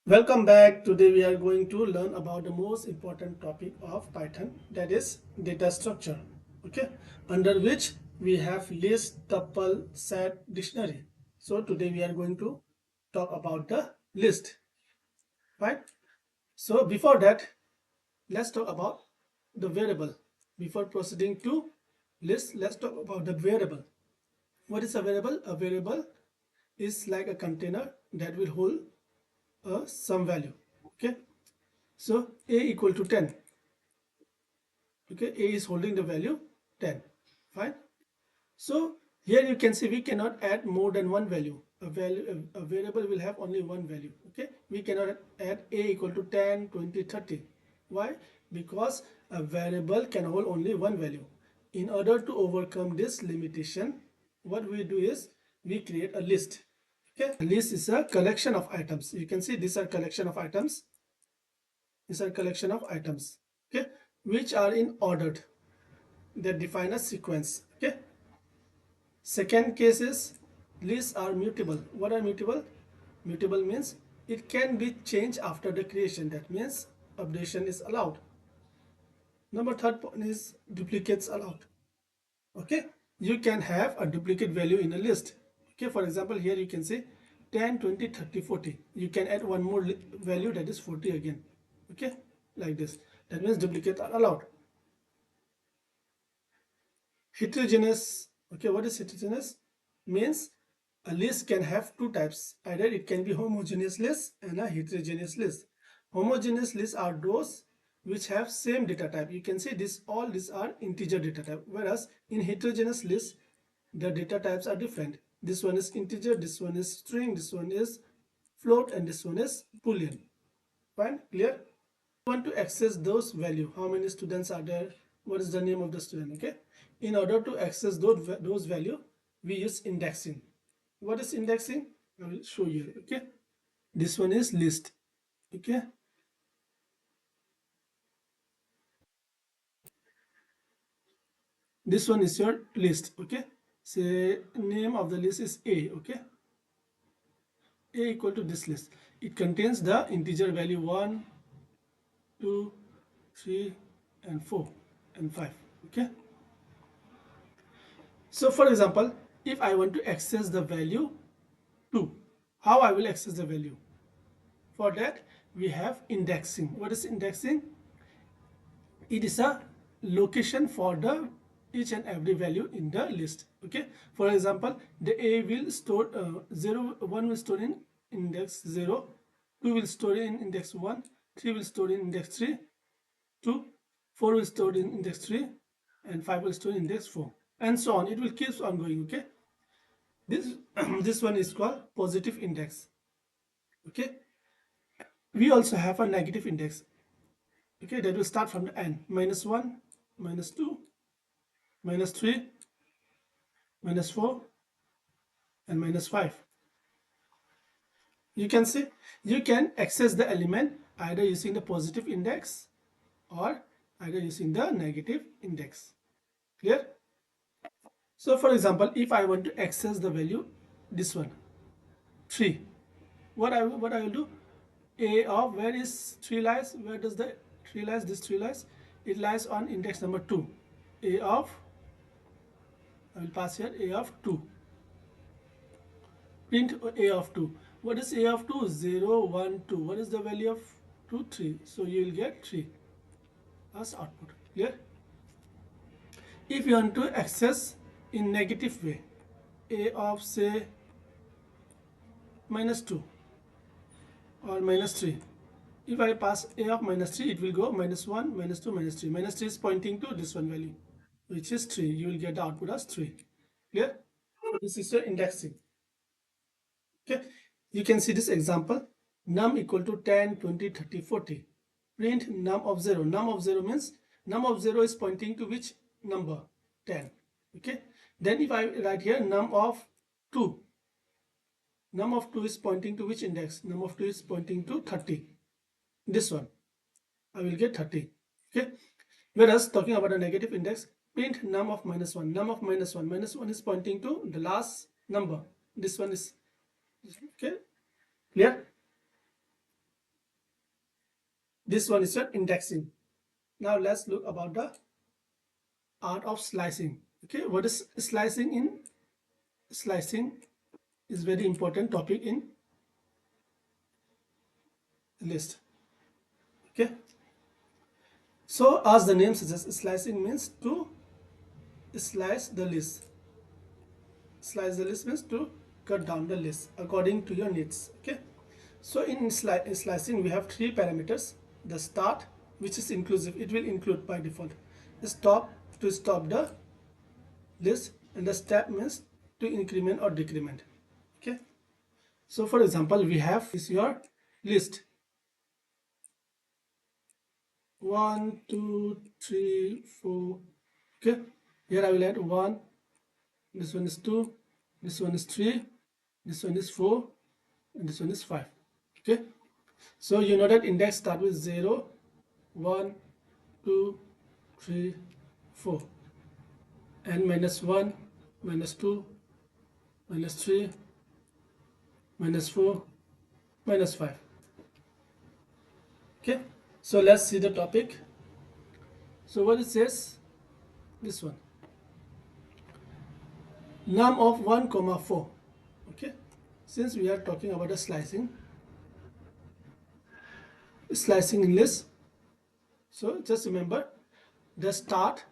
Welcome back. Today we are going to learn about the most important topic of Python, that is data structure. Okay, under which we have list, tuple, set, dictionary. So today we are going to talk about the list, right? So before that, let's talk about the variable. Before proceeding to list, let's talk about the variable. What is a variable? A variable is like a container that will hold some value. Okay, so a equal to 10. Okay, a is holding the value 10. Fine. So here you can see we cannot add more than one value. A variable will have only one value. Okay, we cannot add a equal to 10, 20, 30. Why? Because a variable can hold only one value. In order to overcome this limitation, what we do is we create a list. Okay, a list is a collection of items. You can see these are collection of items. These are collection of items, okay, which are in ordered, that define a sequence. Okay, second case is lists are mutable. What are mutable? Mutable means it can be changed after the creation. That means updation is allowed. Number third point is duplicates allowed. Okay, you can have a duplicate value in a list. Okay, for example, here you can say 10, 20, 30, 40. You can add one more value, that is 40 again. Okay, like this. That means duplicates are allowed. Heterogeneous. Okay, what is heterogeneous? Means a list can have two types. Either it can be homogeneous list and a heterogeneous list. Homogeneous lists are those which have same data type. You can see this, all these are integer data type, whereas in heterogeneous lists the data types are different. This one is integer, this one is string, this one is float, and this one is boolean. Fine, clear? Want to access those value, how many students are there, what is the name of the student. Okay, in order to access those value, we use indexing. What is indexing? I will show you. Okay, this one is list. Okay, this one is your list. Okay, say name of the list is a. Okay, a equal to this list, it contains the integer value 1, 2, 3, and 4 and 5. Okay, so for example, if I want to access the value 2, how I will access the value? For that we have indexing. What is indexing? It is a location for the each and every value in the list. Okay, for example, the a will store 0, 1 will store in index 0, 2 will store in index 1, 3 will store in index 3, 2, 4 will store in index 3, and 5 will store in index 4, and so on. It will keep on going. Okay, this this one is called positive index. Okay, we also have a negative index. Okay, that will start from the end. -1, -2, -3, -4, and -5. You can see you can access the element either using the positive index or either using the negative index. Clear? So for example, if I want to access the value, this one 3, what I will do, a of, where is 3 lies, where does the 3 lies, this 3 lies, it lies on index number 2. A of, I will pass here a of 2. Print a of 2. What is a of 2? 0, 1, 2. What is the value of 2? 3. So you will get 3 as output. Clear? If you want to access in negative way, a of say -2 or -3. If I pass a of -3, it will go -1, -2, -3. -3 is pointing to this one value, which is 3. You will get the output as 3. Clear? This is your indexing. Okay, you can see this example. Num equal to 10, 20, 30, 40. Print num of 0. Num of 0 means num of 0 is pointing to which number? 10. Okay, then if I write here num of 2, num of 2 is pointing to which index? Num of 2 is pointing to 30. This one, I will get 30. Okay, whereas talking about a negative index, print num of -1. Num of -1. -1 is pointing to the last number. This one is, okay, clear? This one is your indexing. Now let's look about the art of slicing. Okay, what is slicing? In slicing is very important topic in list. Okay, so as the name suggests, slicing means to slice the list. Slice the list means to cut down the list according to your needs. Okay, so in slicing we have three parameters: the start, which is inclusive, it will include by default; the stop, to stop the list; and the step means to increment or decrement. Okay, so for example, we have is your list 1 2 3 4. Okay, here I will add 1, this one is 2, this one is 3, this one is 4, and this one is 5. Okay, so you know that index start with 0 1 2 3 4, and -1 -2 -3 -4 -5. Okay, so let's see the topic. So what it says, this one, num of 1 comma 4. Okay, since we are talking about the slicing in list, so just remember the start,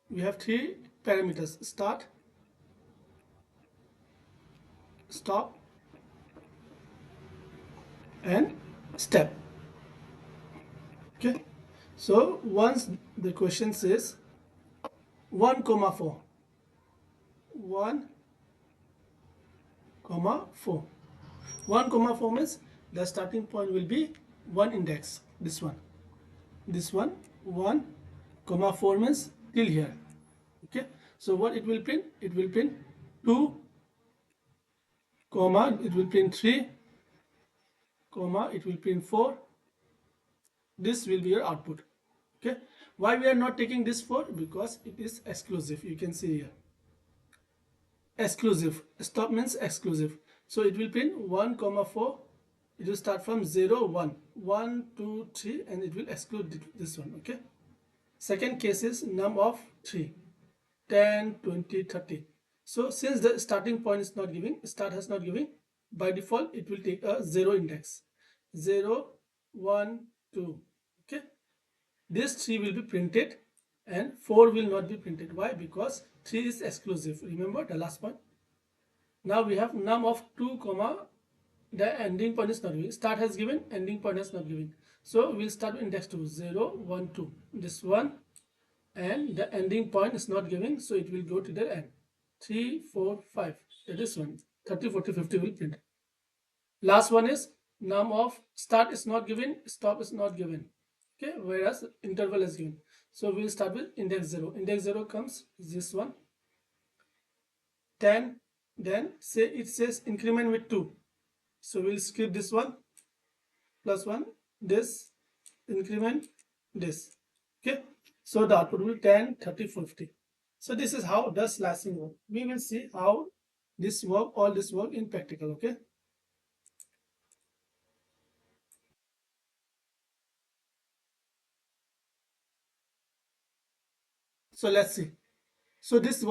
we have three parameters: start, stop, and step. Okay, so once the question says 1 comma 4, 1 comma 4, 1 comma 4 means the starting point will be one index, this one, 1 comma 4 means till here. Okay, so what it will print? It will print 2 comma, it will print 3 comma, it will print 4. This will be your output. Okay, why we are not taking this 4? Because it is exclusive. You can see here, exclusive. Stop means exclusive, so it will print 1 comma 4. It will start from 0 1 1 2 3, and it will exclude this one. Okay, second case is num of 3 10 20 30. So since the starting point is not giving, start has not giving, by default it will take a 0 index, 0 1 2. Okay, this 3 will be printed and 4 will not be printed. Why? Because 3 is exclusive. Remember the last point. Now we have num of 2 comma, the ending point is not giving, start has given, ending point has not given, so we'll start with index 2 0 1 2, this one, and the ending point is not giving, so it will go to the end 3 4 5, that is 1 30 40 50 will print. Last one is num of start is not given, stop is not given. Okay, whereas interval is given, so we'll start with index 0. Index 0 comes this one 10, then say it says increment with 2, so we'll skip this one, plus 1, this, increment this. Okay, so the output will 10 30 50. So this is how does slicing work. We will see how this work, all this work in practical. Okay, so let's see. So this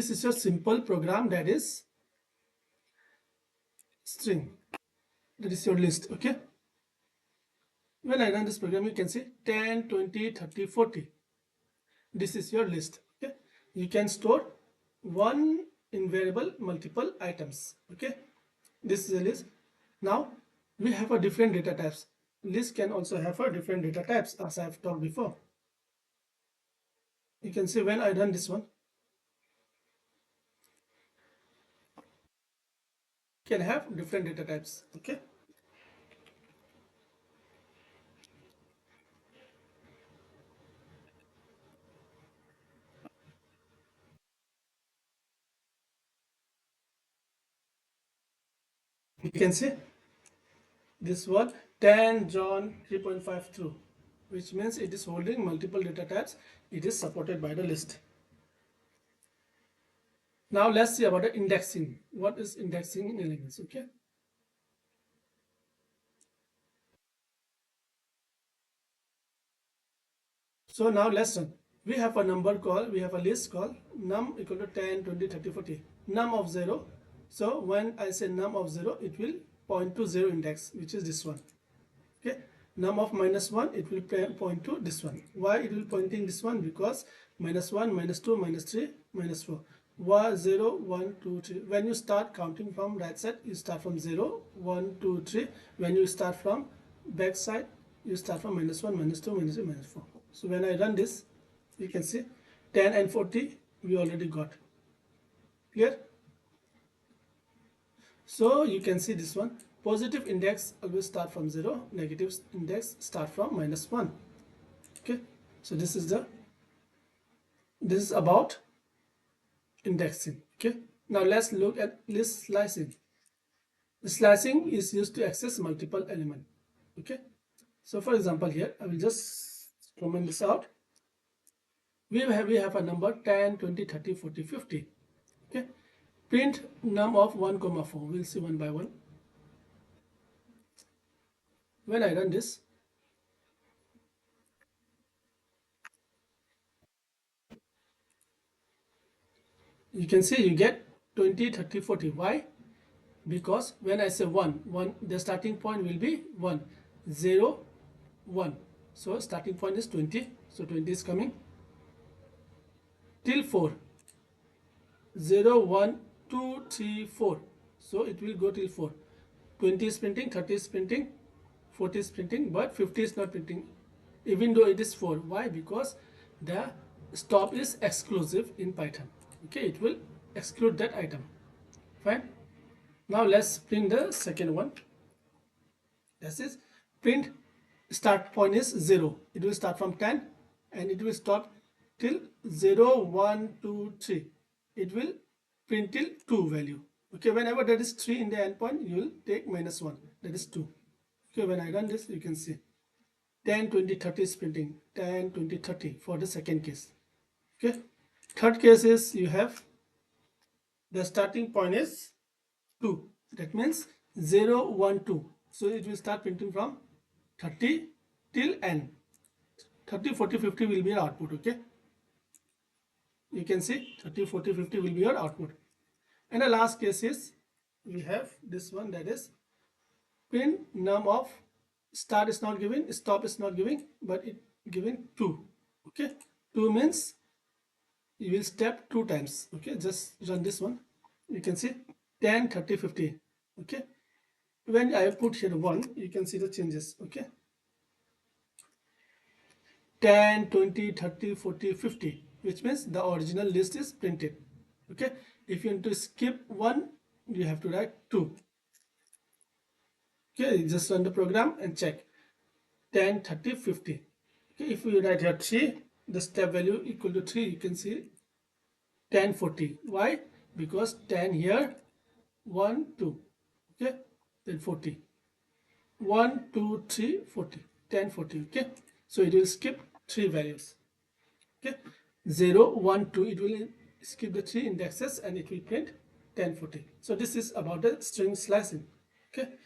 is your simple program, that is string, that is your list. Okay, when I run this program, you can see 10 20 30 40. This is your list. Okay, you can store one invariable multiple items. Okay, this is a list. Now we have a different data types. List can also have a different data types, as I have talked before. You can see when I run this one, can have different data types. Okay, you can see this one 10 John 3.5 true, which means it is holding multiple data types. It is supported by the list. Now let's see about the indexing. What is indexing in elements? Okay. So now let's run. We have a list called num equal to 10, 20, 30, 40. Num of 0. So when I say num of 0, it will point to 0 index, which is this one. Okay. Num of -1, it will point to this one. Why it will pointing this one? Because -1, -2, -3, -4. 1, 0, 1, 2, 3. When you start counting from right side, you start from 0, 1, 2, 3. When you start from back side, you start from -1, -2, -3, -4. So when I run this, you can see 10 and 40 we already got. Clear? So you can see this one. Positive index always start from 0. Negative index start from -1. Okay. So this is about indexing. Okay. Now let's look at list slicing. The slicing is used to access multiple elements. Okay. So for example here, I will just comment this out. We have a number 10, 20, 30, 40, 50. Okay. Print num of 1, 4. We'll see one by one. When I run this, you can see you get 20, 30, 40. Why? Because when I say 1, the starting point will be 1, 0, 1. So starting point is 20. So 20 is coming till 4. 0, 1, 2, 3, 4. So it will go till 4. 20 is printing, 30 is printing, 40 is printing, but 50 is not printing, even though it is 4. Why? Because the stop is exclusive in Python. Okay, it will exclude that item. Fine. Now let's print the second one. This is print start point is 0. It will start from 10 and it will stop till 0, 1, 2, 3. It will print till 2 value. Okay, whenever there is 3 in the endpoint, you will take -1. That is 2. Okay, when I run this, you can see 10, 20, 30 is printing. 10, 20, 30 for the second case. Okay, third case is you have the starting point is 2. That means 0, 1, 2. So it will start printing from 30 till n. 30, 40, 50 will be your output. Okay, you can see 30, 40, 50 will be your output. And the last case is we have this one, that is print num of start is not given, stop is not giving, but it given 2. Okay, 2 means you will step 2 times. Okay, just run this one. You can see 10, 30, 50. Okay, when I put here 1, you can see the changes. Okay, 10, 20, 30, 40, 50, which means the original list is printed. Okay, if you want to skip 1, you have to write 2. Okay, just run the program and check 10, 30, 50. Okay, if we write here 3, the step value equal to 3, you can see 10, 40. Why? Because 10 here, 1, 2. Okay, then 40. 1, 2, 3, 40. 10, 40. Okay, so it will skip 3 values. Okay, 0, 1, 2, it will skip the 3 indexes and it will print 10, 40. So this is about the string slicing. Okay,